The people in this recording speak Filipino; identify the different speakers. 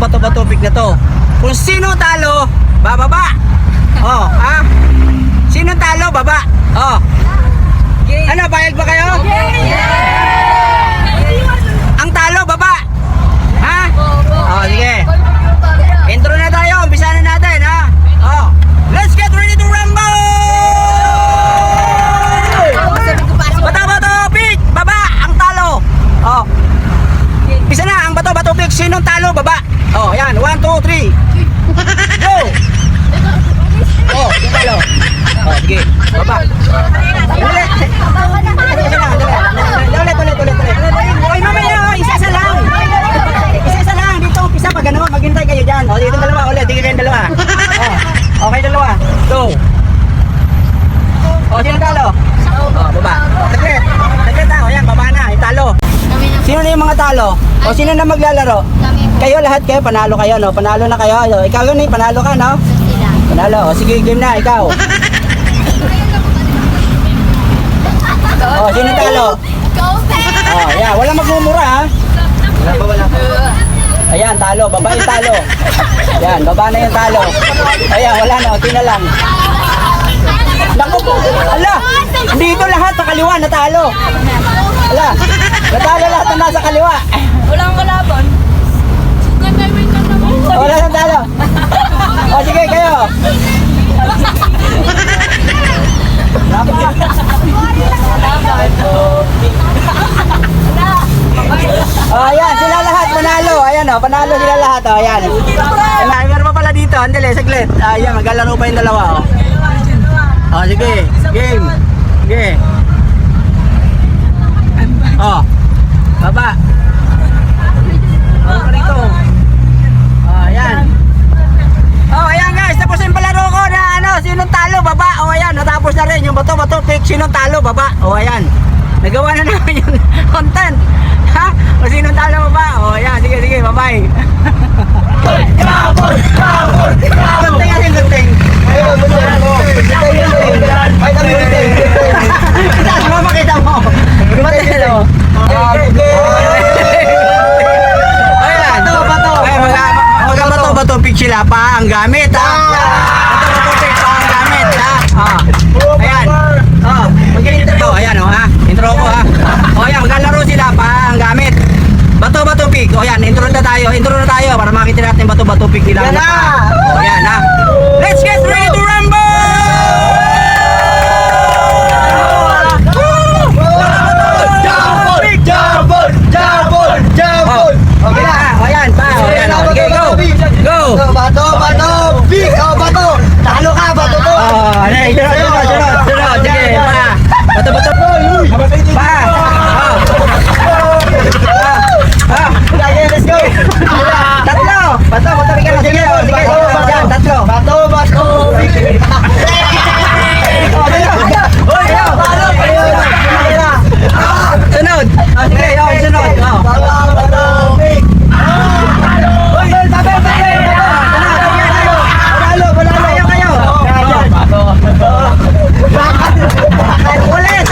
Speaker 1: bato-bato pick na to. Kung sino talo, bababa. Oh, ha? Sino talo, baba. Oh. Ano, bayag ba kayo? Ang talo, baba. Ha? Oh, sige. Intro na tayo, umpisa na natin, ha? Oh. Let's get ready to rumble! Bato-bato pick, baba, ang talo. Oh. Umpisa na, ang bato-bato pick, sinong talo, baba. Oh, yan, 1, 2, 3. Go! Oh, yung talo. Oh, sige, baba. Ulit. Ulit. Oy, mamaya, isa lang. Isa lang, dito, umpisa pag ano, maghintay kayo dyan. O, dito dalawa, ulit, di kayong dalawa. Oh, okay, dalawa. Go. O, sino talo? O, baba. Saglit o, yan, baba na, talo. Sino na yung mga talo? O, sino na maglalaro? Kayo, lahat kayo, panalo kayo, no? Panalo na kayo. O, ikaw yun, panalo ka, no? Panalo. O, sige, game na, ikaw. O, sino talo? Oh, yeah, walang magmumura, ha? Wala. Ayan, talo, baba yung talo. Ayan, baba na yung talo. Ayan, wala na, okay na lang. Naku po, ala, dito lahat sa kaliwa, natalo. Ala, natalo lahat na nasa kaliwa.
Speaker 2: Walang kalaban.
Speaker 1: Wala nang talo. O, sige, kayo. Oh, ayan, sila lahat panalo. Ayan oh, panalo sila lahat oh, ayan. Ay, meron pa pala dito, andali, saglit. Ayan, maglalaro pa yung dalawa oh. Oh, sige, game. Sige. Oh. Baba. Oh, rito. Oh, ayan. Oh, ayan guys, tapos yung palaro ko na ano, sinong talo, baba. Oh, ayan, natapos na rin yung bato-bato pick, sinong talo, baba. Oh, ayan. Nagawa na namin yung content. Ha? O sinong talo, baba. Oh, ayan, sige, bye-bye. Gunting natin, gunting. Makita mo. Gunting mo. Ayan. Bato-bato pick sila pa ang gamit, ha? Bato-bato pick pa ang gamit, ha? Ayan. Oh, mag-intro. Ayan, oh, ha? Intro ko, ha? Oh, ayan, maglalaro sila pa ang gamit. Bato-bato pick. Oh, ayan, intro na tayo para makita natin bato-bato pick nila. Yan na. Oh, ayan, ha? Let's get ready to rumble! Okay na, oh, ayan, pa. Oh, ayan, oh. Okay, go.
Speaker 3: Bato, big, bato. Talo ka, bato to.
Speaker 1: Oh, ano, sunod. Sige, pa. Bato-bato. Pa.
Speaker 3: Let's go.
Speaker 1: Tatlo. Bato, bigyan mo. Sige, sige. Yan, tatlo.
Speaker 3: Bato, big.
Speaker 1: Sunod. Sige, sunod.
Speaker 3: Bato, big.
Speaker 1: Ulit.